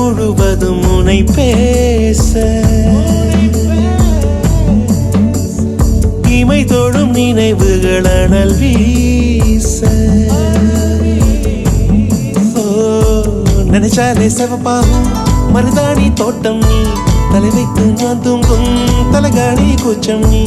முழுவதும் உனை பேச இமை தோடும் நினைவுகள் அனல் வீச நினைச்சாலே செவப்பாகும் மருதாணி தோட்டம் நீ தலை வைத்து நான் தூங்கும் தலகாணி கூச்சம் நீ